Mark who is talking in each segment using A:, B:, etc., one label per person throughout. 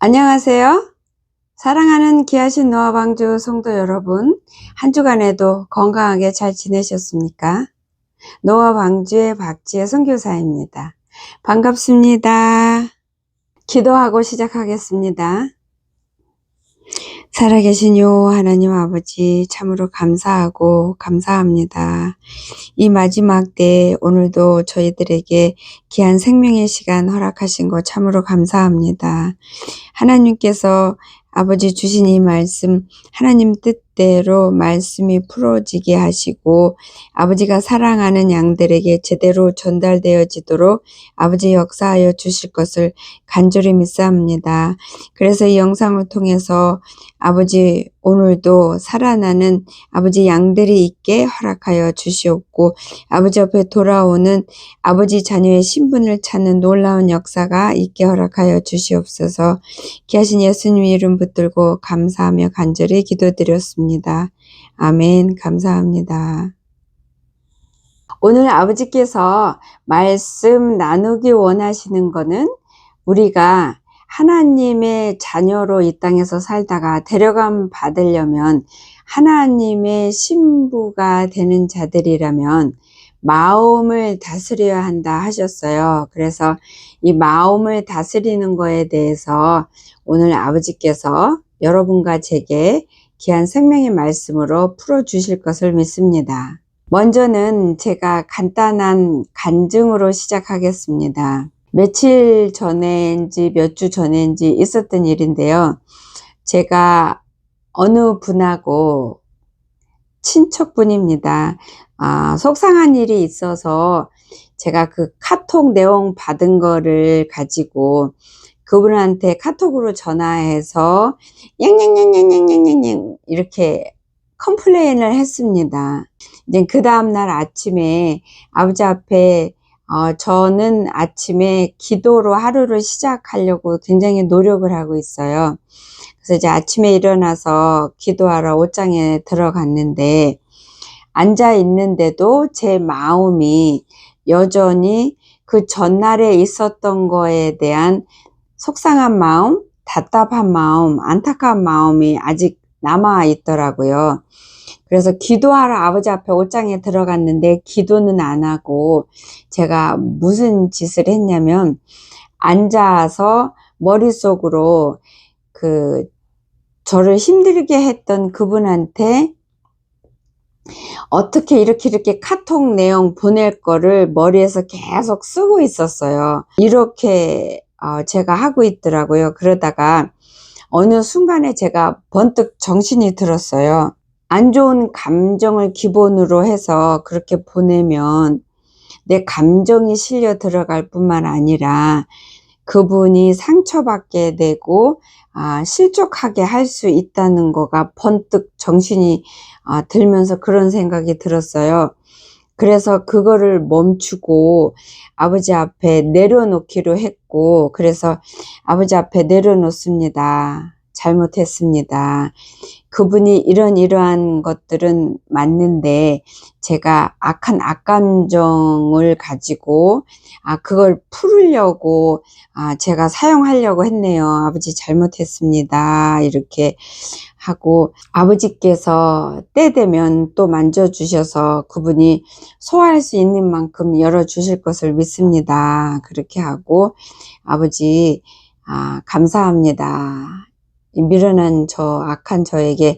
A: 안녕하세요. 사랑하는 귀하신 노아 방주 성도 여러분, 한 주간에도 건강하게 잘 지내셨습니까? 노아 방주의 박지혜 선교사입니다. 반갑습니다. 기도하고 시작하겠습니다. 살아계신 요 하나님 아버지, 참으로 감사하고 감사합니다. 이 마지막 때 오늘도 저희들에게 귀한 생명의 시간 허락하신 거 참으로 감사합니다. 하나님께서 아버지 주신 이 말씀 하나님 뜻대로 말씀이 풀어지게 하시고 아버지가 사랑하는 양들에게 제대로 전달되어지도록 아버지 역사하여 주실 것을 간절히 믿사옵니다. 그래서 이 영상을 통해서 아버지 오늘도 살아나는 아버지 양들이 있게 허락하여 주시옵고 아버지 앞에 돌아오는 아버지 자녀의 신분을 찾는 놀라운 역사가 있게 허락하여 주시옵소서. 귀하신 예수님 이름 붙들고 감사하며 간절히 기도드렸습니다. 아멘. 감사합니다. 오늘 아버지께서 말씀 나누기 원하시는 거는 우리가 하나님의 자녀로 이 땅에서 살다가 데려감 받으려면 하나님의 신부가 되는 자들이라면 마음을 다스려야 한다 하셨어요. 그래서 이 마음을 다스리는 거에 대해서 오늘 아버지께서 여러분과 제게 귀한 생명의 말씀으로 풀어주실 것을 믿습니다. 먼저는 제가 간단한 간증으로 시작하겠습니다. 며칠 전인지 몇 주 전인지 있었던 일인데요. 제가 어느 분하고 친척분입니다. 속상한 일이 있어서 제가 그 카톡 내용 받은 거를 가지고 그분한테 카톡으로 전화해서 냥냥냥냥냥냥냥 이렇게 컴플레인을 했습니다. 이제 그 다음날 아침에 아버지 앞에 저는 아침에 기도로 하루를 시작하려고 굉장히 노력을 하고 있어요. 그래서 이제 아침에 일어나서 기도하러 옷장에 들어갔는데 앉아 있는데도 제 마음이 여전히 그 전날에 있었던 거에 대한 속상한 마음, 답답한 마음, 안타까운 마음이 아직 남아 있더라고요. 그래서 기도하러 아버지 앞에 옷장에 들어갔는데 기도는 안 하고 제가 무슨 짓을 했냐면 앉아서 머릿속으로 저를 힘들게 했던 그분한테 어떻게 이렇게 카톡 내용 보낼 거를 머리에서 계속 쓰고 있었어요. 이렇게 제가 하고 있더라고요. 그러다가 어느 순간에 제가 번뜩 정신이 들었어요. 안 좋은 감정을 기본으로 해서 그렇게 보내면 내 감정이 실려 들어갈 뿐만 아니라 그분이 상처받게 되고 실족하게 할 수 있다는 거가 번뜩 정신이 들면서 그런 생각이 들었어요. 그래서 그거를 멈추고 아버지 앞에 내려놓기로 했고, 그래서 아버지 앞에 내려놓습니다. 잘못했습니다. 그분이 이러한 것들은 맞는데 제가 악한 악감정을 가지고 그걸 풀으려고 제가 사용하려고 했네요. 아버지 잘못했습니다. 이렇게 하고 아버지께서 때 되면 또 만져주셔서 그분이 소화할 수 있는 만큼 열어주실 것을 믿습니다. 그렇게 하고 아버지 감사합니다. 미련한 악한 저에게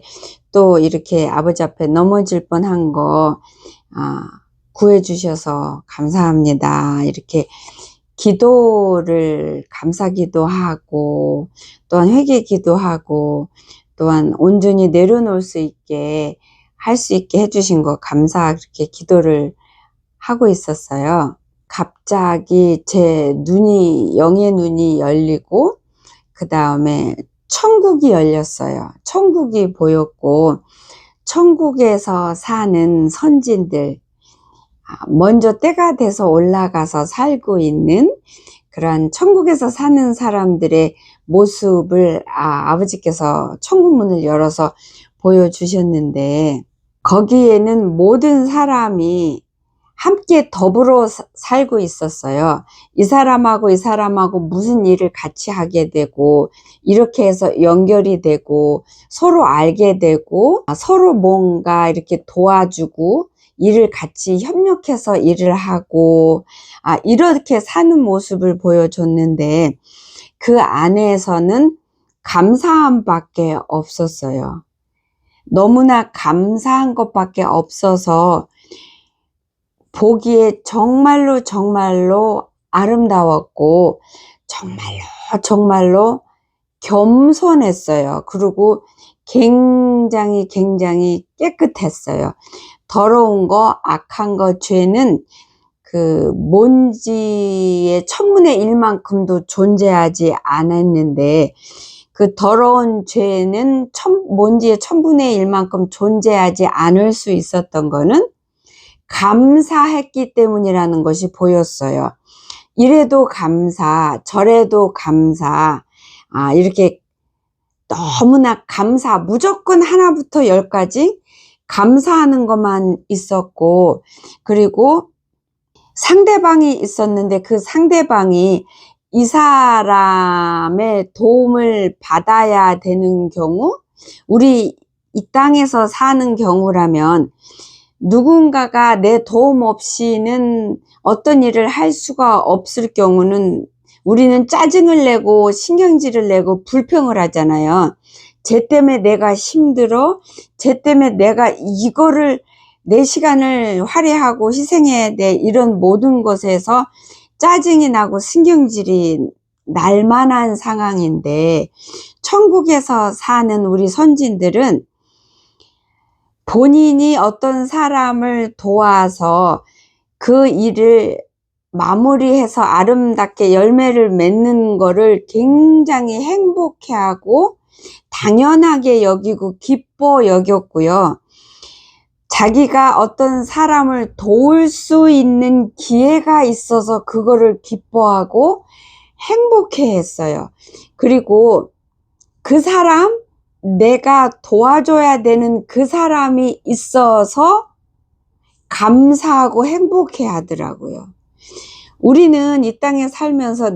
A: 또 이렇게 아버지 앞에 넘어질 뻔한 거 구해주셔서 감사합니다. 이렇게 기도를 감사기도 하고 또한 회개기도 하고 또한 온전히 내려놓을 수 있게 할 수 있게 해주신 거 그렇게 기도를 하고 있었어요. 갑자기 제 영의 눈이 열리고 그 다음에 천국이 열렸어요. 천국이 보였고 천국에서 사는 선진들, 먼저 때가 돼서 올라가서 살고 있는 그런 천국에서 사는 사람들의 모습을 아버지께서 천국문을 열어서 보여주셨는데 거기에는 모든 사람이 함께 더불어 살고 있었어요. 이 사람하고 이 사람하고 무슨 일을 같이 하게 되고, 이렇게 해서 연결이 되고, 서로 알게 되고, 서로 뭔가 이렇게 도와주고, 일을 같이 협력해서 일을 하고, 이렇게 사는 모습을 보여줬는데, 그 안에서는 감사함밖에 없었어요. 너무나 감사한 것밖에 없어서 보기에 정말로 정말로 아름다웠고, 정말로 겸손했어요. 그리고 굉장히 깨끗했어요. 더러운 거, 악한 거, 죄는 그 먼지의 1/1000만큼도 존재하지 않았는데, 그 더러운 죄는 먼지의 1000분의1만큼 존재하지 않을 수 있었던 거는 감사했기 때문이라는 것이 보였어요. 이래도 감사, 저래도 감사, 이렇게 너무나 감사, 무조건 하나부터 10까지 감사하는 것만 있었고, 그리고 상대방이 있었는데 그 상대방이 이 사람의 도움을 받아야 되는 경우, 우리 이 땅에서 사는 경우라면 누군가가 내 도움 없이는 어떤 일을 할 수가 없을 경우는 우리는 짜증을 내고 신경질을 내고 불평을 하잖아요. 쟤 때문에 내가 힘들어, 쟤 때문에 내가 이거를 내 시간을 할애하고 희생해야 돼, 이런 모든 것에서 짜증이 나고 신경질이 날 만한 상황인데, 천국에서 사는 우리 선진들은 본인이 어떤 사람을 도와서 그 일을 마무리해서 아름답게 열매를 맺는 거를 굉장히 행복해하고 당연하게 여기고 기뻐 여겼고요. 자기가 어떤 사람을 도울 수 있는 기회가 있어서 그거를 기뻐하고 행복해 했어요. 그리고 그 사람, 내가 도와줘야 되는 그 사람이 있어서 감사하고 행복해 하더라고요. 우리는 이 땅에 살면서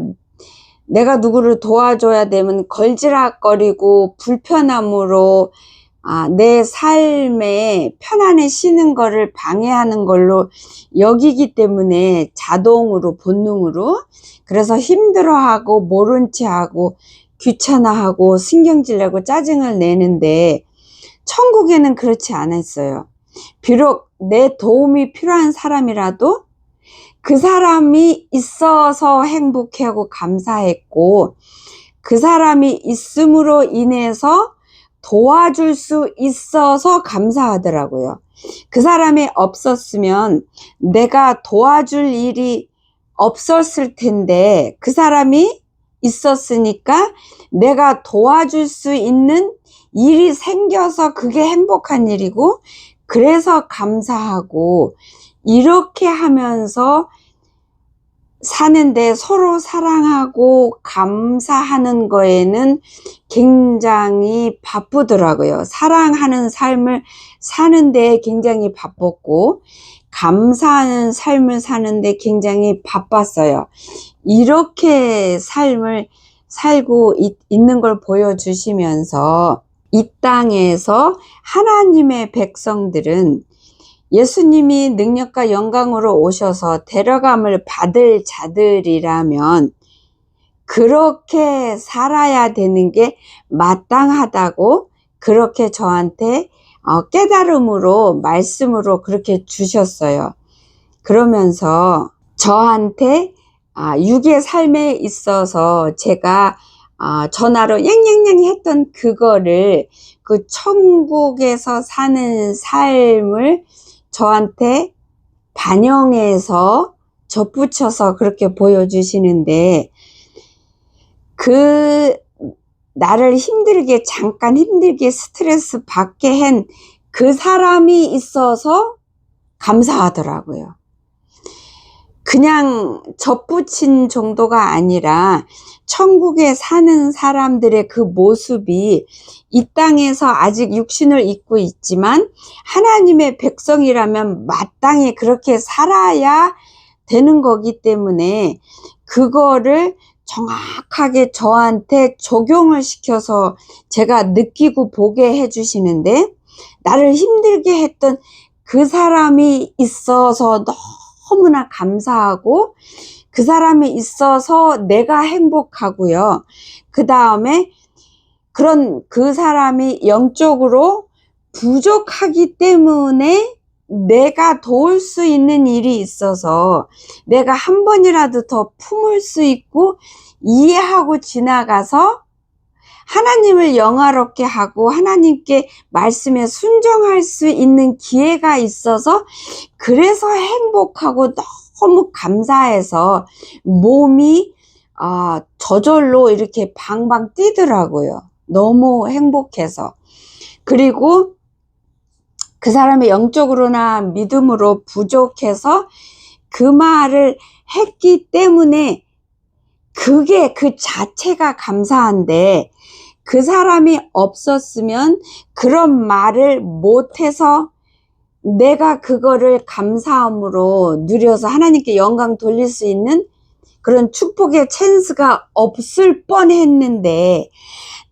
A: 내가 누구를 도와줘야 되면 걸지락거리고 불편함으로 내 삶에 편안해지는 거를 방해하는 걸로 여기기 때문에 자동으로, 본능으로, 그래서 힘들어하고 모른 체하고 귀찮아하고 신경질 내고 짜증을 내는데, 천국에는 그렇지 않았어요. 비록 내 도움이 필요한 사람이라도 그 사람이 있어서 행복해하고 감사했고, 그 사람이 있음으로 인해서 도와줄 수 있어서 감사하더라고요. 그 사람이 없었으면 내가 도와줄 일이 없었을 텐데, 그 사람이 있었으니까 내가 도와줄 수 있는 일이 생겨서 그게 행복한 일이고, 그래서 감사하고, 이렇게 하면서 사는데 서로 사랑하고 감사하는 거에는 굉장히 바쁘더라고요. 사랑하는 삶을 사는데 굉장히 바빴고, 감사하는 삶을 사는데 굉장히 바빴어요. 이렇게 삶을 살고 있는 걸 보여주시면서, 이 땅에서 하나님의 백성들은 예수님이 능력과 영광으로 오셔서 데려감을 받을 자들이라면 그렇게 살아야 되는 게 마땅하다고, 그렇게 저한테 깨달음으로, 말씀으로 그렇게 주셨어요. 그러면서 저한테 육의 삶에 있어서 제가 전화로 냥냥냥 했던 그거를, 그 천국에서 사는 삶을 저한테 반영해서 덧붙여서 그렇게 보여주시는데, 그 나를 힘들게, 잠깐 힘들게 스트레스 받게 한 그 사람이 있어서 감사하더라고요. 그냥 접붙인 정도가 아니라 천국에 사는 사람들의 그 모습이 이 땅에서 아직 육신을 입고 있지만 하나님의 백성이라면 마땅히 그렇게 살아야 되는 거기 때문에 그거를 정확하게 저한테 적용을 시켜서 제가 느끼고 보게 해주시는데, 나를 힘들게 했던 그 사람이 있어서 너무나 감사하고 그 사람이 있어서 내가 행복하고요. 그 다음에 그 사람이 영적으로 부족하기 때문에 내가 도울 수 있는 일이 있어서 내가 한 번이라도 더 품을 수 있고 이해하고 지나가서 하나님을 영화롭게 하고 하나님께 말씀에 순종할 수 있는 기회가 있어서, 그래서 행복하고 너무 감사해서 몸이 저절로 이렇게 방방 뛰더라고요. 너무 행복해서. 그리고 그 사람이 영적으로나 믿음으로 부족해서 그 말을 했기 때문에 그게 그 자체가 감사한데, 그 사람이 없었으면 그런 말을 못해서 내가 그거를 감사함으로 누려서 하나님께 영광 돌릴 수 있는 그런 축복의 찬스가 없을 뻔했는데,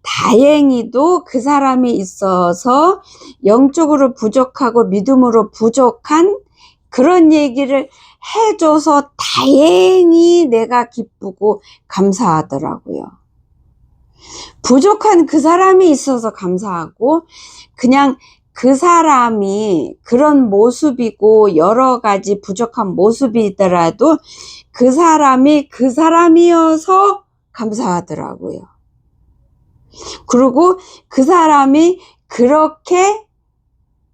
A: 다행히도 그 사람이 있어서 영적으로 부족하고 믿음으로 부족한 그런 얘기를 해줘서 다행히 내가 기쁘고 감사하더라고요. 부족한 그 사람이 있어서 감사하고, 그냥 그 사람이 그런 모습이고 여러 가지 부족한 모습이더라도 그 사람이 그 사람이어서 감사하더라고요. 그리고 그 사람이 그렇게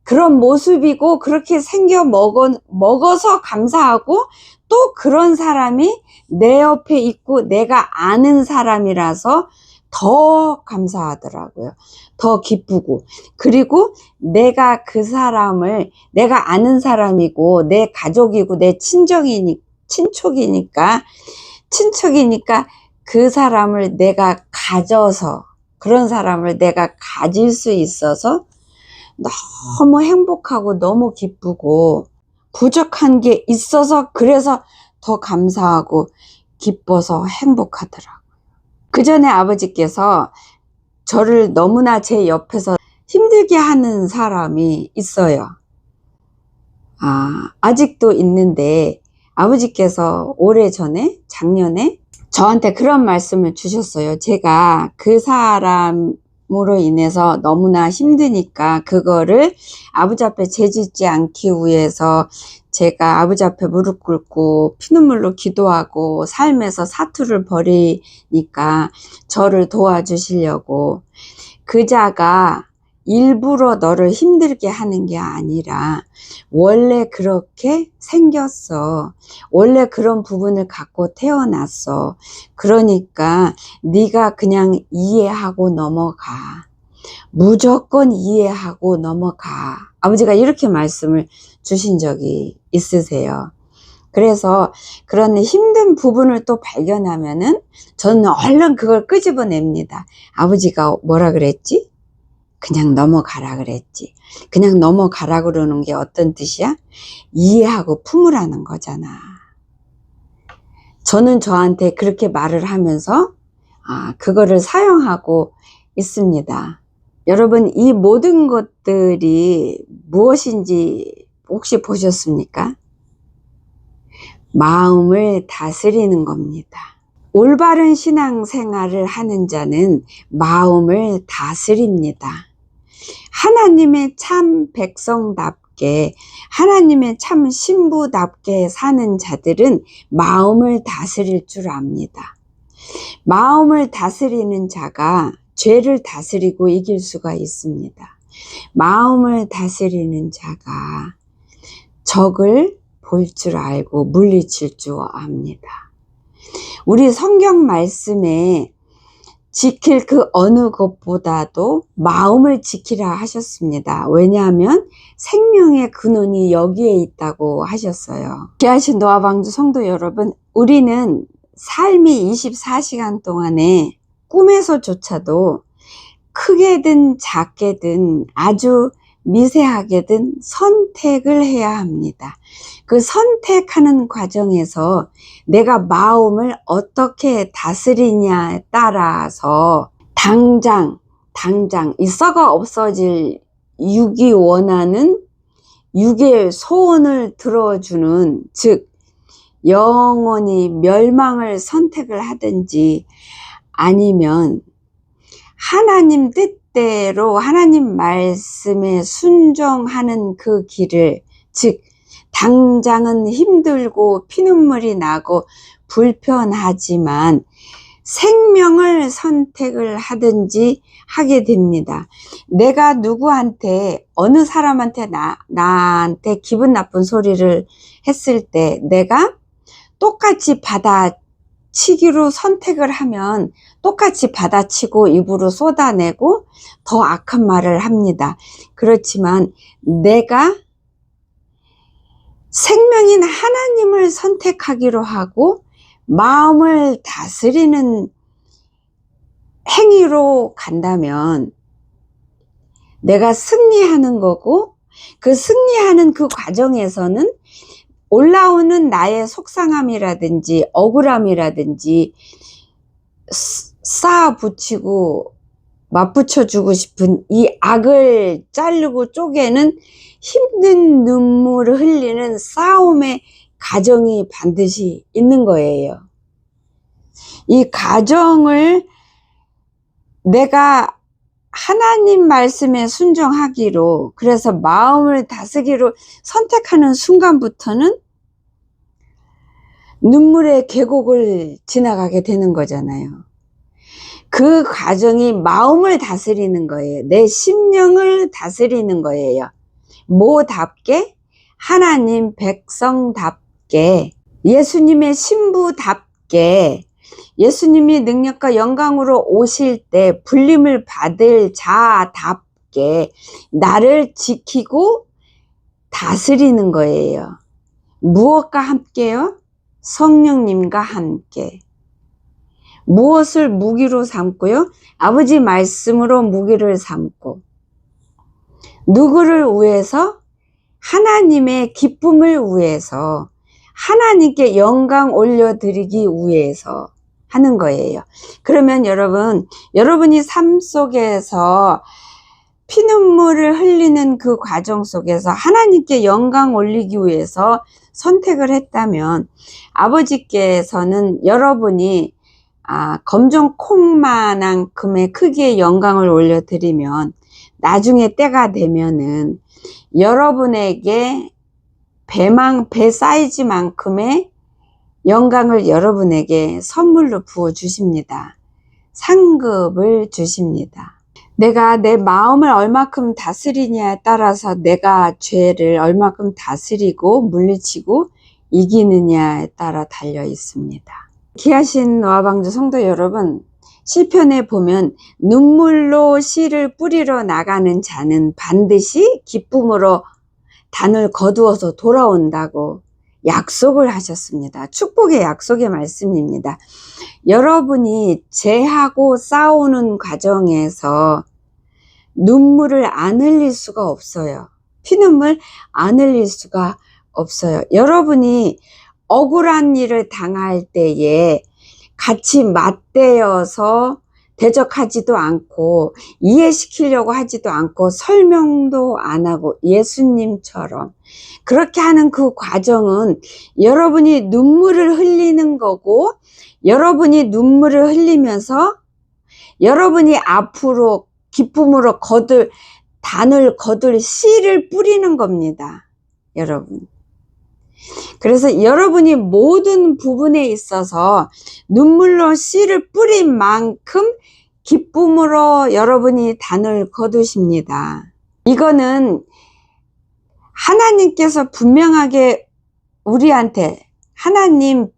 A: 그런 모습이고 그렇게 생겨 먹어서 감사하고, 또 그런 사람이 내 옆에 있고 내가 아는 사람이라서 더 감사하더라고요. 더 기쁘고. 그리고 내가 그 사람을, 내가 아는 사람이고 내 가족이고 내 친척이니까 그 사람을 내가 가져서, 그런 사람을 내가 가질 수 있어서 너무 행복하고 너무 기쁘고, 부족한 게 있어서 그래서 더 감사하고 기뻐서 행복하더라고요. 그 전에 아버지께서 저를 너무나 제 옆에서 힘들게 하는 사람이 있어요. 아직도 있는데, 아버지께서 오래전에, 작년에 저한테 그런 말씀을 주셨어요. 제가 그 사람으로 인해서 너무나 힘드니까 그거를 아버지 앞에 죄짓지 않기 위해서 제가 아버지 앞에 무릎 꿇고 피눈물로 기도하고 삶에서 사투를 벌이니까 저를 도와주시려고, 그자가 일부러 너를 힘들게 하는 게 아니라 원래 그렇게 생겼어. 원래 그런 부분을 갖고 태어났어. 그러니까 네가 그냥 이해하고 넘어가. 무조건 이해하고 넘어가. 아버지가 이렇게 말씀을 주신 적이 있으세요. 그래서 그런 힘든 부분을 또 발견하면은 저는 얼른 그걸 끄집어냅니다. 아버지가 뭐라 그랬지? 그냥 넘어가라 그랬지. 그냥 넘어가라 그러는 게 어떤 뜻이야? 이해하고 품으라는 거잖아. 저는 저한테 그렇게 말을 하면서 그거를 사용하고 있습니다. 여러분, 이 모든 것들이 무엇인지 혹시 보셨습니까? 마음을 다스리는 겁니다. 올바른 신앙생활을 하는 자는 마음을 다스립니다. 하나님의 참 백성답게, 하나님의 참 신부답게 사는 자들은 마음을 다스릴 줄 압니다. 마음을 다스리는 자가 죄를 다스리고 이길 수가 있습니다. 마음을 다스리는 자가 적을 볼 줄 알고 물리칠 줄 압니다. 우리 성경 말씀에 지킬 그 어느 것보다도 마음을 지키라 하셨습니다. 왜냐하면 생명의 근원이 여기에 있다고 하셨어요. 귀하신 노아방주 성도 여러분, 우리는 삶이 24시간 동안에 꿈에서조차도 크게든 작게든 아주 미세하게든 선택을 해야 합니다. 그 선택하는 과정에서 내가 마음을 어떻게 다스리냐에 따라서 당장 이 썩어 없어질 육이 원하는 육의 소원을 들어주는, 즉 영원히 멸망을 선택을 하든지 아니면 하나님 뜻대로 하나님 말씀에 순종하는 그 길을, 즉 당장은 힘들고 피눈물이 나고 불편하지만 생명을 선택을 하든지 하게 됩니다. 내가 누구한테, 어느 사람한테 나한테 기분 나쁜 소리를 했을 때 내가 똑같이 받아치기로 선택을 하면 똑같이 받아치고 입으로 쏟아내고 더 악한 말을 합니다. 그렇지만 내가 생명인 하나님을 선택하기로 하고 마음을 다스리는 행위로 간다면 내가 승리하는 거고, 그 승리하는 그 과정에서는 올라오는 나의 속상함이라든지 억울함이라든지 쌓아붙이고 맞붙여주고 싶은 이 악을 자르고 쪼개는 힘든 눈물을 흘리는 싸움의 과정이 반드시 있는 거예요. 이 과정을 내가 하나님 말씀에 순종하기로, 그래서 마음을 다스기로 선택하는 순간부터는 눈물의 계곡을 지나가게 되는 거잖아요. 그 과정이 마음을 다스리는 거예요. 내 심령을 다스리는 거예요. 뭐답게? 하나님 백성답게, 예수님의 신부답게, 예수님이 능력과 영광으로 오실 때 불림을 받을 자답게 나를 지키고 다스리는 거예요. 무엇과 함께요? 성령님과 함께. 무엇을 무기로 삼고요? 아버지 말씀으로 무기를 삼고. 누구를 위해서? 하나님의 기쁨을 위해서, 하나님께 영광 올려드리기 위해서 하는 거예요. 그러면 여러분이 삶 속에서 피눈물을 흘리는 그 과정 속에서 하나님께 영광 올리기 위해서 선택을 했다면 아버지께서는 여러분이 검정콩만큼의 크기의 영광을 올려드리면 나중에 때가 되면은 여러분에게 배 사이즈만큼의 영광을 여러분에게 선물로 부어 주십니다. 상급을 주십니다. 내가 내 마음을 얼마큼 다스리냐에 따라서 내가 죄를 얼마큼 다스리고 물리치고 이기느냐에 따라 달려 있습니다. 귀하신 노아방주 성도 여러분, 시편에 보면 눈물로 씨를 뿌리러 나가는 자는 반드시 기쁨으로 단을 거두어서 돌아온다고 약속을 하셨습니다. 축복의 약속의 말씀입니다. 여러분이 죄하고 싸우는 과정에서 눈물을 안 흘릴 수가 없어요. 피눈물 안 흘릴 수가 없어요. 여러분이 억울한 일을 당할 때에 같이 맞대어서 대적하지도 않고 이해시키려고 하지도 않고 설명도 안 하고 예수님처럼 그렇게 하는 그 과정은 여러분이 눈물을 흘리는 거고, 여러분이 눈물을 흘리면서 여러분이 앞으로 기쁨으로 단을 거둘 씨를 뿌리는 겁니다. 여러분. 그래서 여러분이 모든 부분에 있어서 눈물로 씨를 뿌린 만큼 기쁨으로 여러분이 단을 거두십니다. 이거는 하나님께서 분명하게 우리한테 하나님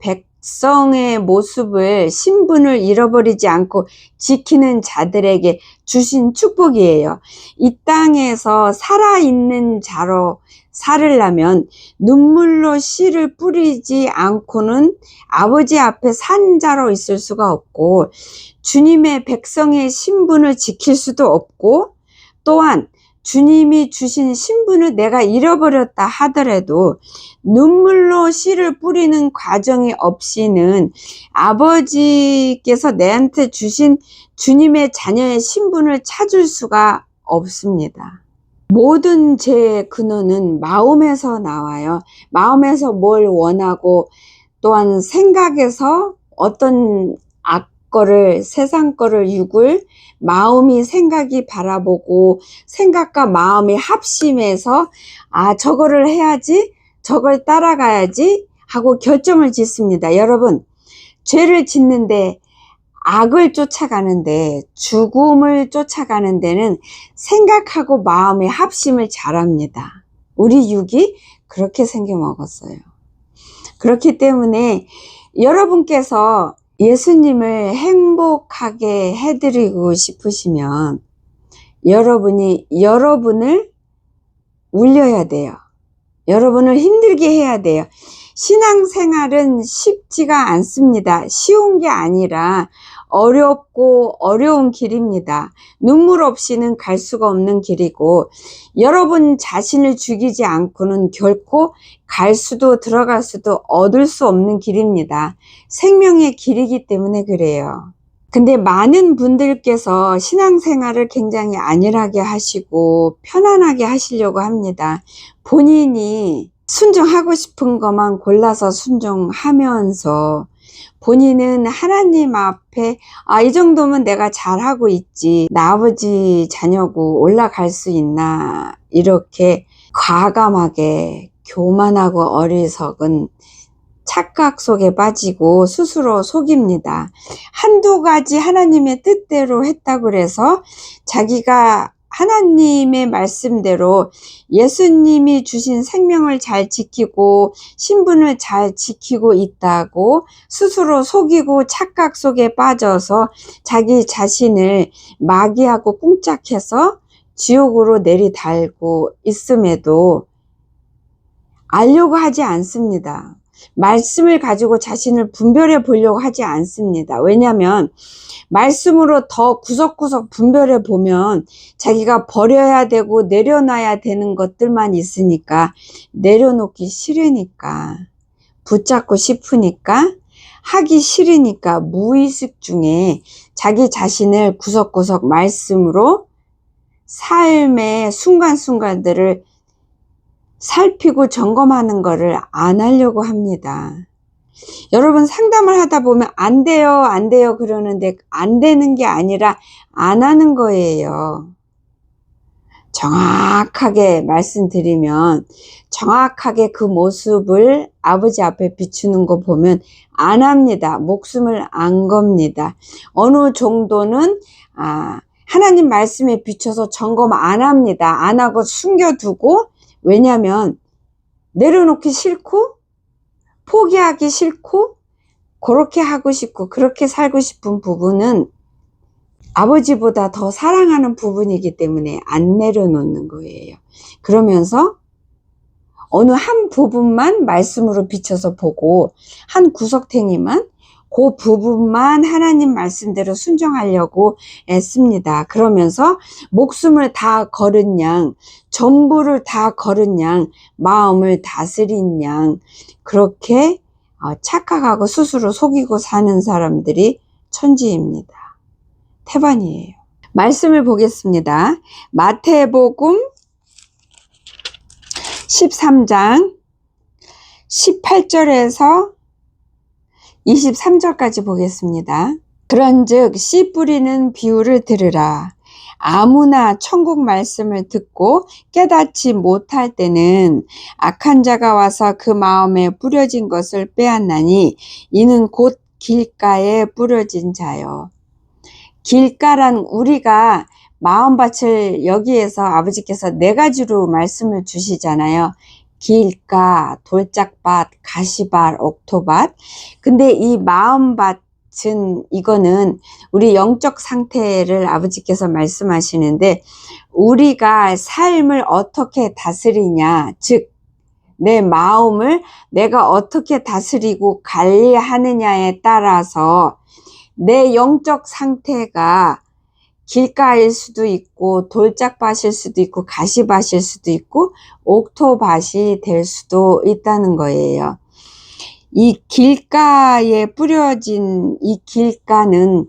A: 백성의 모습을, 신분을 잃어버리지 않고 지키는 자들에게 주신 축복이에요. 이 땅에서 살아있는 자로 살으려면 눈물로 씨를 뿌리지 않고는 아버지 앞에 산 자로 있을 수가 없고, 주님의 백성의 신분을 지킬 수도 없고, 또한 주님이 주신 신분을 내가 잃어버렸다 하더라도 눈물로 씨를 뿌리는 과정이 없이는 아버지께서 내한테 주신 주님의 자녀의 신분을 찾을 수가 없습니다. 모든 죄의 근원은 마음에서 나와요. 마음에서 뭘 원하고, 또한 생각에서 어떤 악거를, 세상 거를 육을 마음이, 생각이 바라보고, 생각과 마음이 합심해서 저거를 해야지, 저걸 따라가야지 하고 결정을 짓습니다. 여러분, 죄를 짓는데, 악을 쫓아가는데, 죽음을 쫓아가는 데는 생각하고 마음의 합심을 잘합니다. 우리 육이 그렇게 생겨먹었어요. 그렇기 때문에 여러분께서 예수님을 행복하게 해드리고 싶으시면 여러분이 여러분을 울려야 돼요. 여러분을 힘들게 해야 돼요. 신앙생활은 쉽지가 않습니다. 쉬운 게 아니라 어렵고 어려운 길입니다. 눈물 없이는 갈 수가 없는 길이고, 여러분 자신을 죽이지 않고는 결코 갈 수도 들어갈 수도 얻을 수 없는 길입니다. 생명의 길이기 때문에 그래요. 근데 많은 분들께서 신앙생활을 굉장히 안일하게 하시고 편안하게 하시려고 합니다. 본인이 순종하고 싶은 것만 골라서 순종하면서 본인은 하나님 앞에 이 정도면 내가 잘하고 있지, 나 아버지 자녀고 올라갈 수 있나, 이렇게 과감하게 교만하고 어리석은 착각 속에 빠지고 스스로 속입니다. 한두 가지 하나님의 뜻대로 했다고 해서 자기가 하나님의 말씀대로 예수님이 주신 생명을 잘 지키고 신분을 잘 지키고 있다고 스스로 속이고 착각 속에 빠져서 자기 자신을 마귀하고 꽁짝해서 지옥으로 내리달고 있음에도 알려고 하지 않습니다. 말씀을 가지고 자신을 분별해 보려고 하지 않습니다. 왜냐하면 말씀으로 더 구석구석 분별해 보면 자기가 버려야 되고 내려놔야 되는 것들만 있으니까, 내려놓기 싫으니까, 붙잡고 싶으니까, 하기 싫으니까 무의식 중에 자기 자신을 구석구석 말씀으로 삶의 순간순간들을 살피고 점검하는 것을 안 하려고 합니다. 여러분, 상담을 하다 보면 안 돼요, 안 돼요 그러는데 안 되는 게 아니라 안 하는 거예요. 정확하게 말씀드리면, 정확하게 그 모습을 아버지 앞에 비추는 거 보면 안 합니다. 목숨을 안 겁니다. 어느 정도는 하나님 말씀에 비춰서 점검 안 합니다. 안 하고 숨겨두고, 왜냐하면 내려놓기 싫고 포기하기 싫고 그렇게 하고 싶고 그렇게 살고 싶은 부분은 아버지보다 더 사랑하는 부분이기 때문에 안 내려놓는 거예요. 그러면서 어느 한 부분만 말씀으로 비춰서 보고, 한 구석탱이만, 그 부분만 하나님 말씀대로 순종하려고 애씁니다. 그러면서 목숨을 다 걸은 양, 전부를 다 걸은 양, 마음을 다스린 양, 그렇게 착각하고 스스로 속이고 사는 사람들이 천지입니다. 태반이에요. 말씀을 보겠습니다. 마태복음 13장 18절에서 23절까지 보겠습니다. 그런즉 씨 뿌리는 비유를 들으라. 아무나 천국 말씀을 듣고 깨닫지 못할 때는 악한 자가 와서 그 마음에 뿌려진 것을 빼앗나니 이는 곧 길가에 뿌려진 자요. 길가란, 우리가 마음밭을 여기에서 아버지께서 4가지로 말씀을 주시잖아요. 길가, 돌짝밭, 가시밭, 옥토밭. 근데 이 마음밭은 이거는 우리 영적 상태를 아버지께서 말씀하시는데, 우리가 삶을 어떻게 다스리냐, 즉 내 마음을 내가 어떻게 다스리고 관리하느냐에 따라서 내 영적 상태가 길가일 수도 있고 돌짝밭일 수도 있고 가시밭일 수도 있고 옥토밭이 될 수도 있다는 거예요. 이 길가에 뿌려진 이 길가는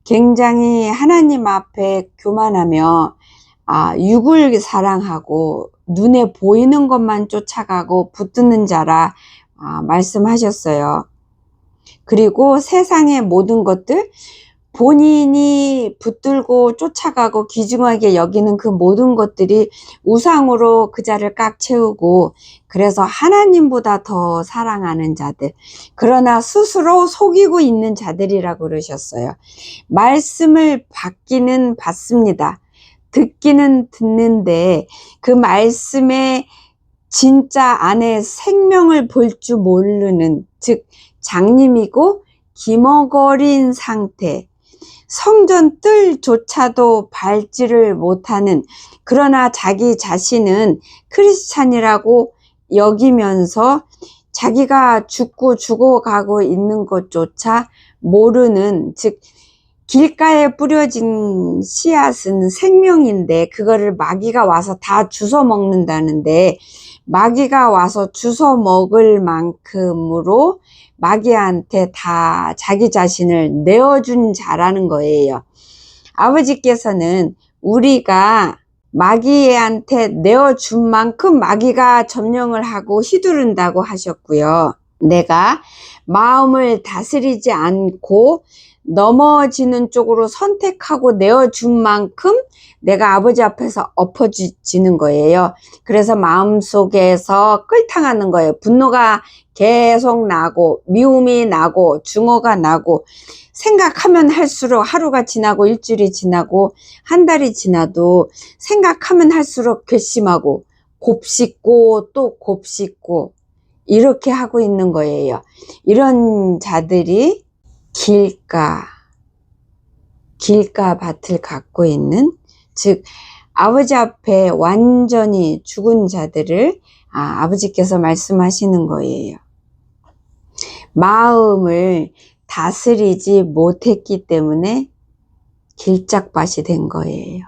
A: 굉장히 하나님 앞에 교만하며 육을 사랑하고 눈에 보이는 것만 쫓아가고 붙드는 자라 말씀하셨어요. 그리고 세상의 모든 것들, 본인이 붙들고 쫓아가고 귀중하게 여기는 그 모든 것들이 우상으로 그 자를 꽉 채우고, 그래서 하나님보다 더 사랑하는 자들, 그러나 스스로 속이고 있는 자들이라고 그러셨어요. 말씀을 받기는 받습니다. 듣기는 듣는데 그 말씀의 진짜 안에 생명을 볼 줄 모르는, 즉 장님이고 기머거린 상태, 성전 뜰조차도 밟지를 못하는, 그러나 자기 자신은 크리스찬이라고 여기면서 자기가 죽고 죽어가고 있는 것조차 모르는, 즉 길가에 뿌려진 씨앗은 생명인데 그거를 마귀가 와서 다 주워 먹는다는데, 마귀가 와서 주워 먹을 만큼으로 마귀한테 다 자기 자신을 내어준 자라는 거예요. 아버지께서는 우리가 마귀한테 내어준 만큼 마귀가 점령을 하고 휘두른다고 하셨고요. 내가 마음을 다스리지 않고 넘어지는 쪽으로 선택하고 내어준 만큼 내가 아버지 앞에서 엎어지는 거예요. 그래서 마음속에서 끓탕하는 거예요. 분노가 계속 나고 미움이 나고 증오가 나고, 생각하면 할수록 하루가 지나고 일주일이 지나고 한 달이 지나도 생각하면 할수록 괘씸하고 곱씹고 또 곱씹고 이렇게 하고 있는 거예요. 이런 자들이 길가밭을 갖고 있는, 즉 아버지 앞에 완전히 죽은 자들을 아버지께서 말씀하시는 거예요. 마음을 다스리지 못했기 때문에 길짝밭이 된 거예요.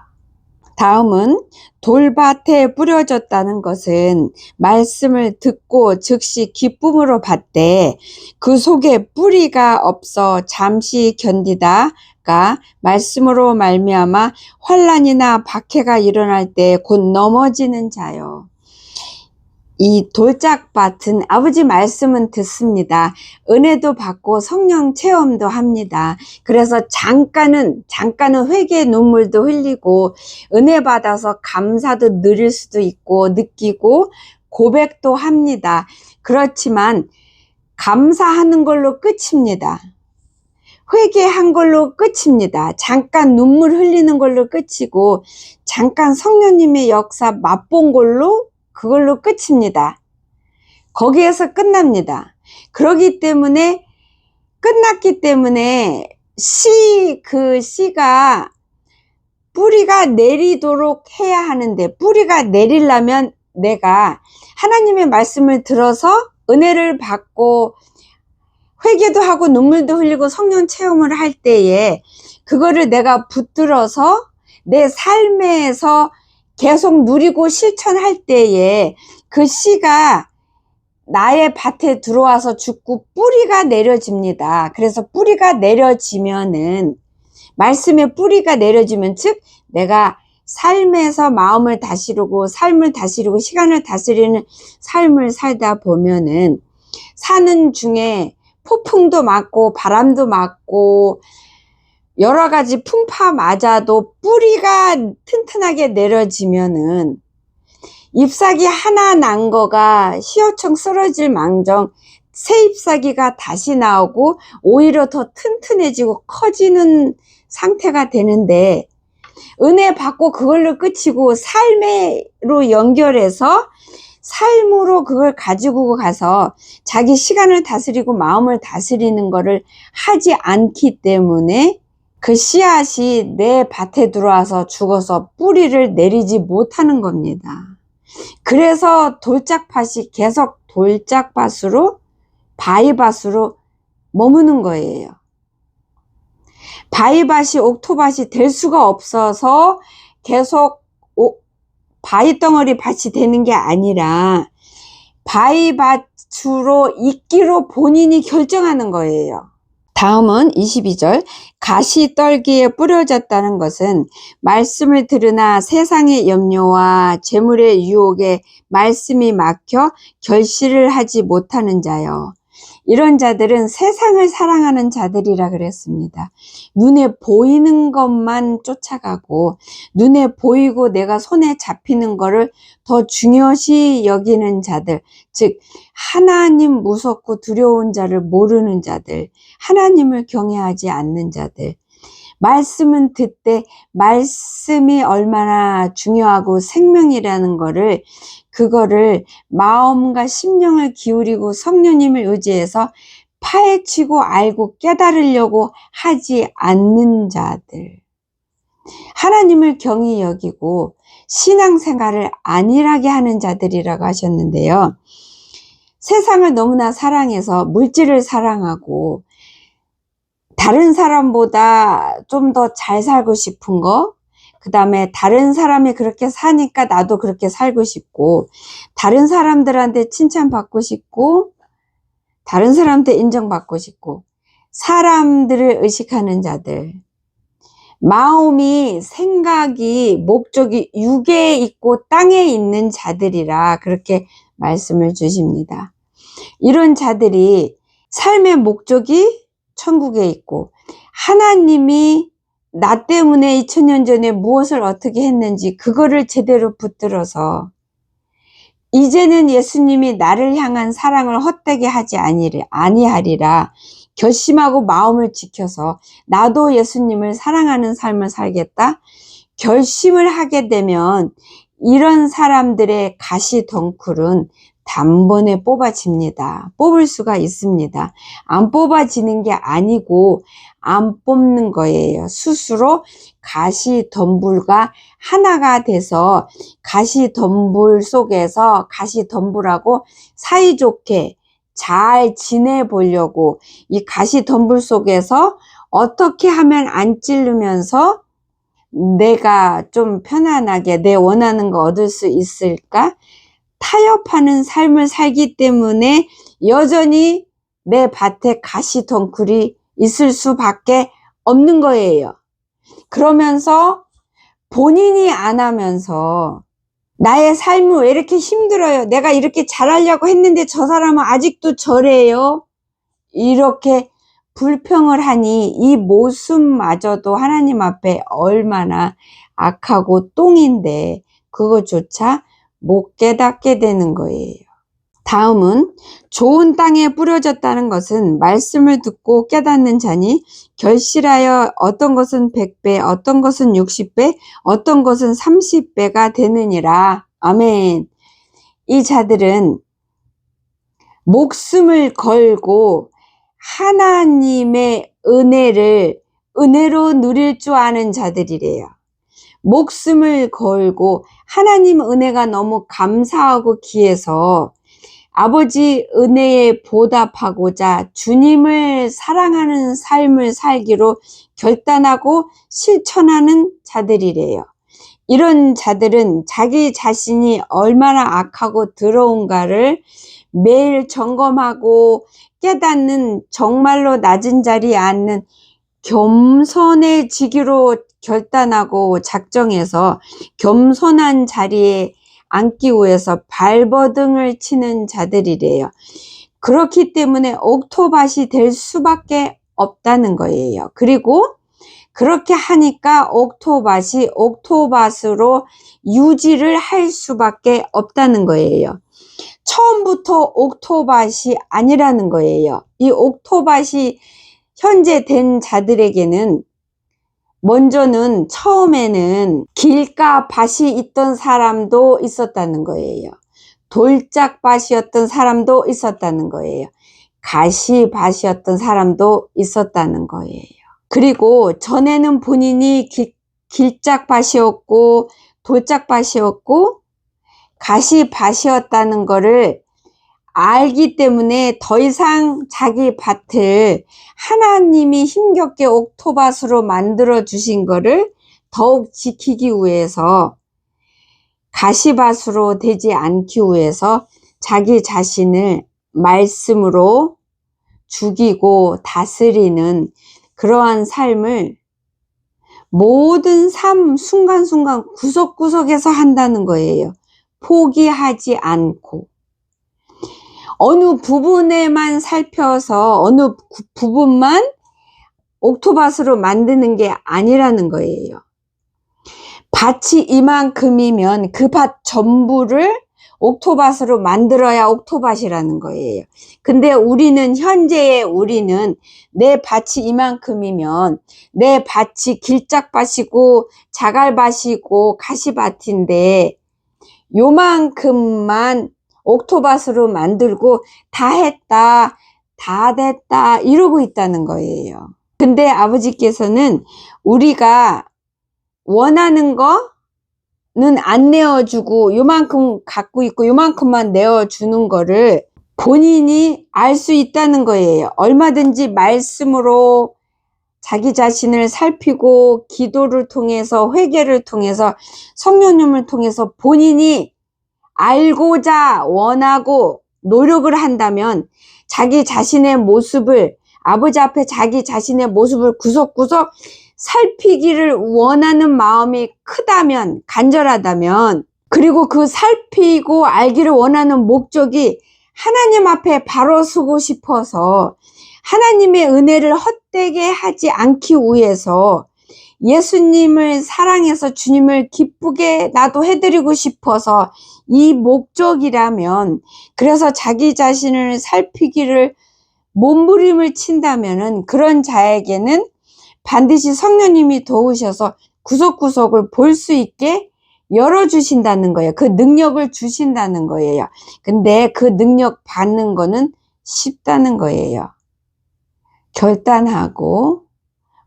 A: 다음은 돌밭에 뿌려졌다는 것은 말씀을 듣고 즉시 기쁨으로 받되 그 속에 뿌리가 없어 잠시 견디다가 말씀으로 말미암아 환난이나 박해가 일어날 때 곧 넘어지는 자요. 이 돌짝밭은 아버지 말씀은 듣습니다. 은혜도 받고 성령 체험도 합니다. 그래서 잠깐은 회개의 눈물도 흘리고 은혜 받아서 감사도 누릴 수도 있고 느끼고 고백도 합니다. 그렇지만 감사하는 걸로 끝입니다. 회개한 걸로 끝입니다. 잠깐 눈물 흘리는 걸로 끝이고, 잠깐 성령님의 역사 맛본 걸로, 그걸로 끝입니다. 거기에서 끝납니다. 그렇기 때문에, 끝났기 때문에 그 씨가 뿌리가 내리도록 해야 하는데, 뿌리가 내리려면 내가 하나님의 말씀을 들어서 은혜를 받고 회개도 하고 눈물도 흘리고 성령 체험을 할 때에 그거를 내가 붙들어서 내 삶에서 계속 누리고 실천할 때에 그 씨가 나의 밭에 들어와서 죽고 뿌리가 내려집니다. 그래서 뿌리가 내려지면은, 말씀의 뿌리가 내려지면, 즉 내가 삶에서 마음을 다스리고 삶을 다스리고 시간을 다스리는 삶을 살다 보면은 사는 중에 폭풍도 맞고 바람도 맞고 여러 가지 풍파 맞아도 뿌리가 튼튼하게 내려지면은 잎사귀 하나 난 거가 휘어청 쓰러질 망정 새 잎사귀가 다시 나오고 오히려 더 튼튼해지고 커지는 상태가 되는데, 은혜 받고 그걸로 끝이고 삶으로 연결해서 삶으로 그걸 가지고 가서 자기 시간을 다스리고 마음을 다스리는 거를 하지 않기 때문에 그 씨앗이 내 밭에 들어와서 죽어서 뿌리를 내리지 못하는 겁니다. 그래서 돌짝밭이 계속 돌짝밭으로 바위밭으로 머무는 거예요. 바위밭이 옥토밭이 될 수가 없어서 계속 바위덩어리 밭이 되는 게 아니라 바위밭으로 있기로 본인이 결정하는 거예요. 다음은 22절. 가시떨기에 뿌려졌다는 것은 말씀을 들으나 세상의 염려와 재물의 유혹에 말씀이 막혀 결실을 하지 못하는 자요. 이런 자들은 세상을 사랑하는 자들이라 그랬습니다. 눈에 보이는 것만 쫓아가고 눈에 보이고 내가 손에 잡히는 거를 더 중요시 여기는 자들, 즉 하나님 무섭고 두려운 자를 모르는 자들, 하나님을 경외하지 않는 자들, 말씀은 듣되 말씀이 얼마나 중요하고 생명이라는 거를 그거를 마음과 심령을 기울이고 성령님을 의지해서 파헤치고 알고 깨달으려고 하지 않는 자들, 하나님을 경히 여기고 신앙생활을 안일하게 하는 자들이라고 하셨는데요. 세상을 너무나 사랑해서 물질을 사랑하고 다른 사람보다 좀 더 잘 살고 싶은 거, 그 다음에 다른 사람이 그렇게 사니까 나도 그렇게 살고 싶고, 다른 사람들한테 칭찬받고 싶고, 다른 사람한테 인정받고 싶고, 사람들을 의식하는 자들, 마음이, 생각이, 목적이 육에 있고 땅에 있는 자들이라 그렇게 말씀을 주십니다. 이런 자들이 삶의 목적이 천국에 있고 하나님이 나 때문에 2000년 전에 무엇을 어떻게 했는지 그거를 제대로 붙들어서 이제는 예수님이 나를 향한 사랑을 헛되게 하지 아니하리라 결심하고 마음을 지켜서 나도 예수님을 사랑하는 삶을 살겠다 결심을 하게 되면 이런 사람들의 가시덩굴은 단번에 뽑아집니다. 뽑을 수가 있습니다. 안 뽑아지는 게 아니고 안 뽑는 거예요. 스스로 가시덤불과 하나가 돼서 가시덤불 속에서 가시덤불하고 사이좋게 잘 지내보려고 이 가시덤불 속에서 어떻게 하면 안 찌르면서 내가 좀 편안하게 내 원하는 거 얻을 수 있을까? 타협하는 삶을 살기 때문에 여전히 내 밭에 가시덩굴이 있을 수밖에 없는 거예요. 그러면서 본인이 안 하면서 나의 삶은 왜 이렇게 힘들어요? 내가 이렇게 잘하려고 했는데 저 사람은 아직도 저래요? 이렇게 불평을 하니 이 모습마저도 하나님 앞에 얼마나 악하고 똥인데 그거조차 못 깨닫게 되는 거예요. 다음은 좋은 땅에 뿌려졌다는 것은 말씀을 듣고 깨닫는 자니 결실하여 어떤 것은 100배, 어떤 것은 60배, 어떤 것은 30배가 되느니라. 아멘. 이 자들은 목숨을 걸고 하나님의 은혜로 누릴 줄 아는 자들이래요. 목숨을 걸고 하나님 은혜가 너무 감사하고 귀해서 아버지 은혜에 보답하고자 주님을 사랑하는 삶을 살기로 결단하고 실천하는 자들이래요. 이런 자들은 자기 자신이 얼마나 악하고 더러운가를 매일 점검하고 깨닫는 정말로 낮은 자리에 앉는 겸손해지기로 결단하고 작정해서 겸손한 자리에 앉기 위해서 발버둥을 치는 자들이래요. 그렇기 때문에 옥토밭이 될 수밖에 없다는 거예요. 그리고 그렇게 하니까 옥토밭이 옥토밭으로 유지를 할 수밖에 없다는 거예요. 처음부터 옥토밭이 아니라는 거예요. 이 옥토밭이 현재 된 자들에게는 먼저는 처음에는 길가 밭이 있던 사람도 있었다는 거예요. 돌짝밭이었던 사람도 있었다는 거예요. 가시밭이었던 사람도 있었다는 거예요. 그리고 전에는 본인이 길짝밭이었고 돌짝밭이었고 가시밭이었다는 거를 알기 때문에 더 이상 자기 밭을 하나님이 힘겹게 옥토밭으로 만들어 주신 거를 더욱 지키기 위해서 가시밭으로 되지 않기 위해서 자기 자신을 말씀으로 죽이고 다스리는 그러한 삶을 모든 삶 순간순간 구석구석에서 한다는 거예요. 포기하지 않고 어느 부분에만 살펴서 어느 부분만 옥토밭으로 만드는 게 아니라는 거예요. 밭이 이만큼이면 그 밭 전부를 옥토밭으로 만들어야 옥토밭이라는 거예요. 근데 현재의 우리는 내 밭이 이만큼이면 내 밭이 길짝밭이고 자갈밭이고 가시밭인데 요만큼만 옥토밭으로 만들고 다 했다, 다 됐다 이러고 있다는 거예요. 근데 아버지께서는 우리가 원하는 거는 안 내어주고 요만큼 갖고 있고 요만큼만 내어주는 거를 본인이 알 수 있다는 거예요. 얼마든지 말씀으로 자기 자신을 살피고 기도를 통해서 회개를 통해서 성령님을 통해서 본인이 알고자 원하고 노력을 한다면 자기 자신의 모습을 아버지 앞에 자기 자신의 모습을 구석구석 살피기를 원하는 마음이 크다면 간절하다면 그리고 그 살피고 알기를 원하는 목적이 하나님 앞에 바로 서고 싶어서 하나님의 은혜를 헛되게 하지 않기 위해서 예수님을 사랑해서 주님을 기쁘게 나도 해드리고 싶어서 이 목적이라면 그래서 자기 자신을 살피기를 몸부림을 친다면은 그런 자에게는 반드시 성령님이 도우셔서 구석구석을 볼 수 있게 열어주신다는 거예요. 그 능력을 주신다는 거예요. 근데 그 능력 받는 거는 쉽다는 거예요. 결단하고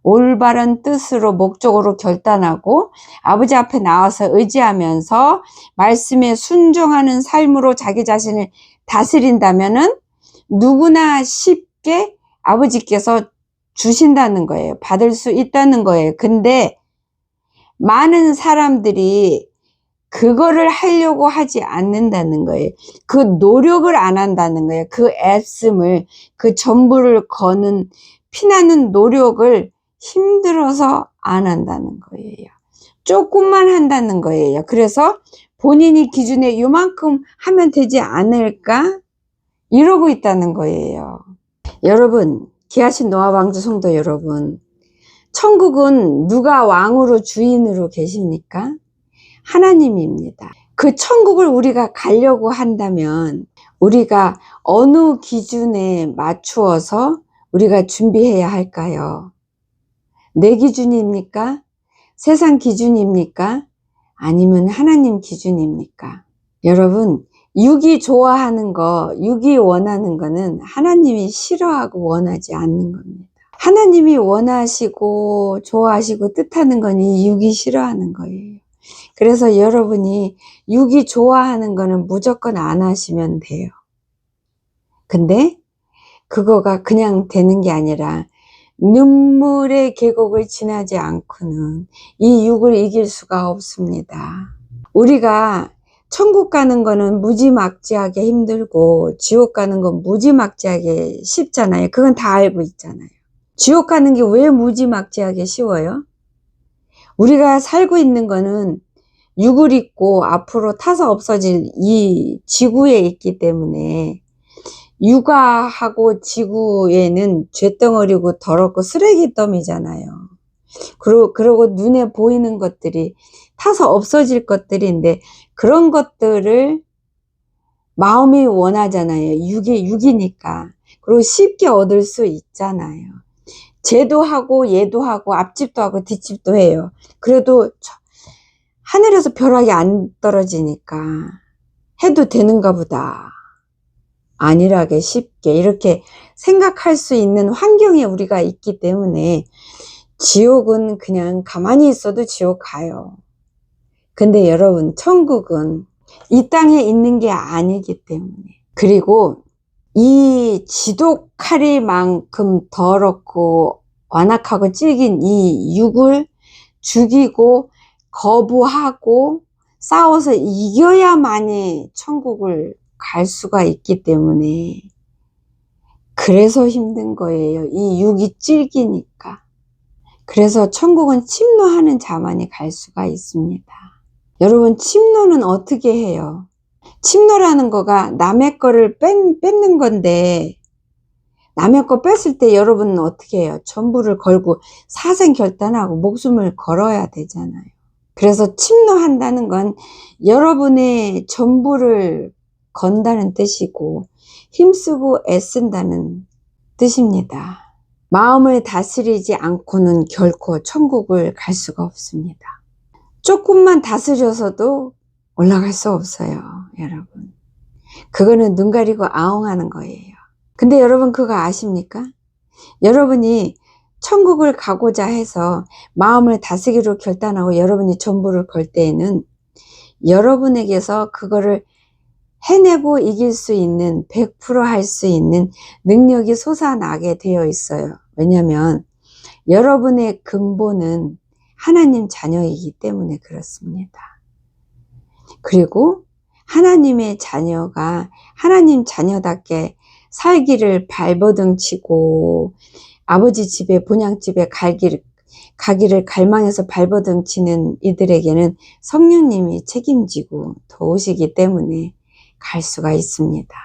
A: 올바른 뜻으로 목적으로 결단하고 아버지 앞에 나와서 의지하면서 말씀에 순종하는 삶으로 자기 자신을 다스린다면은 누구나 쉽게 아버지께서 주신다는 거예요. 받을 수 있다는 거예요. 근데 많은 사람들이 그거를 하려고 하지 않는다는 거예요. 그 노력을 안 한다는 거예요. 그 애씀을, 그 전부를 거는 피나는 노력을 힘들어서 안 한다는 거예요. 조금만 한다는 거예요. 그래서 본인이 기준에 요만큼 하면 되지 않을까? 이러고 있다는 거예요. 여러분, 귀하신 노아방주 성도 여러분, 천국은 누가 왕으로 주인으로 계십니까? 하나님입니다. 그 천국을 우리가 가려고 한다면 우리가 어느 기준에 맞추어서 우리가 준비해야 할까요? 내 기준입니까? 세상 기준입니까? 아니면 하나님 기준입니까? 여러분, 육이 좋아하는 거, 육이 원하는 거는 하나님이 싫어하고 원하지 않는 겁니다. 하나님이 원하시고 좋아하시고 뜻하는 거니 육이 싫어하는 거예요. 그래서 여러분이 육이 좋아하는 거는 무조건 안 하시면 돼요. 근데 그거가 그냥 되는 게 아니라 눈물의 계곡을 지나지 않고는 이 육을 이길 수가 없습니다. 우리가 천국 가는 거는 무지막지하게 힘들고 지옥 가는 건 무지막지하게 쉽잖아요. 그건 다 알고 있잖아요. 지옥 가는 게 왜 무지막지하게 쉬워요? 우리가 살고 있는 거는 육을 입고 앞으로 타서 없어질 이 지구에 있기 때문에 육아하고 지구에는 쇳덩어리고 더럽고 쓰레기 더미잖아요. 그러고 눈에 보이는 것들이 타서 없어질 것들인데 그런 것들을 마음이 원하잖아요. 육이니까. 그리고 쉽게 얻을 수 있잖아요. 쟤도 하고 얘도 하고 앞집도 하고 뒷집도 해요. 그래도 하늘에서 벼락이 안 떨어지니까 해도 되는가 보다. 안일하게 쉽게 이렇게 생각할 수 있는 환경에 우리가 있기 때문에 지옥은 그냥 가만히 있어도 지옥 가요. 근데 여러분, 천국은 이 땅에 있는 게 아니기 때문에, 그리고 이 지독하리만큼 더럽고 완악하고 질긴 이 육을 죽이고 거부하고 싸워서 이겨야만이 천국을 갈 수가 있기 때문에, 그래서 힘든 거예요. 이 육이 질기니까. 그래서 천국은 침노하는 자만이 갈 수가 있습니다. 여러분, 침노는 어떻게 해요? 침노라는 거가 남의 거를 뺏는 건데, 남의 거 뺐을 때 여러분은 어떻게 해요? 전부를 걸고 사생결단하고 목숨을 걸어야 되잖아요. 그래서 침노한다는 건 여러분의 전부를 건다는 뜻이고 힘쓰고 애쓴다는 뜻입니다. 마음을 다스리지 않고는 결코 천국을 갈 수가 없습니다. 조금만 다스려서도 올라갈 수 없어요, 여러분. 그거는 눈 가리고 아웅하는 거예요. 근데 여러분 그거 아십니까? 여러분이 천국을 가고자 해서 마음을 다스리기로 결단하고 여러분이 전부를 걸 때에는 여러분에게서 그거를 해내고 이길 수 있는 100% 할 수 있는 능력이 솟아나게 되어 있어요. 왜냐하면 여러분의 근본은 하나님 자녀이기 때문에 그렇습니다. 그리고 하나님의 자녀가 하나님 자녀답게 살기를 발버둥치고 아버지 집에 본향집에 가기를 갈망해서 발버둥치는 이들에게는 성령님이 책임지고 도우시기 때문에 갈 수가 있습니다.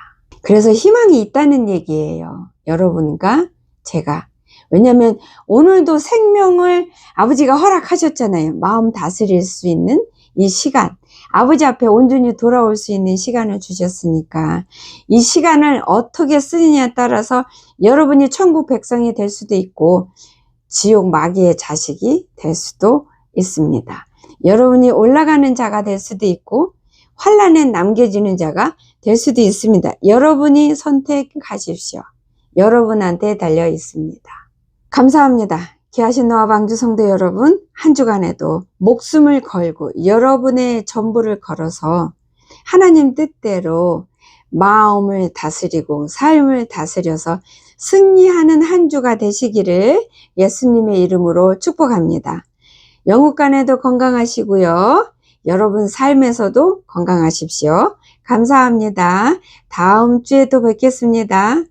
A: 그래서 희망이 있다는 얘기예요, 여러분과 제가. 왜냐하면 오늘도 생명을 아버지가 허락하셨잖아요. 마음 다스릴 수 있는 이 시간, 아버지 앞에 온전히 돌아올 수 있는 시간을 주셨으니까 이 시간을 어떻게 쓰느냐에 따라서 여러분이 천국 백성이 될 수도 있고 지옥 마귀의 자식이 될 수도 있습니다. 여러분이 올라가는 자가 될 수도 있고 환난에 남겨지는 자가 될 수도 있습니다. 여러분이 선택하십시오. 여러분한테 달려 있습니다. 감사합니다. 귀하신 노아 방주 성도 여러분, 한 주간에도 목숨을 걸고 여러분의 전부를 걸어서 하나님 뜻대로 마음을 다스리고 삶을 다스려서 승리하는 한 주가 되시기를 예수님의 이름으로 축복합니다. 영육간에도 건강하시고요. 여러분 삶에서도 건강하십시오. 감사합니다. 다음 주에 또 뵙겠습니다.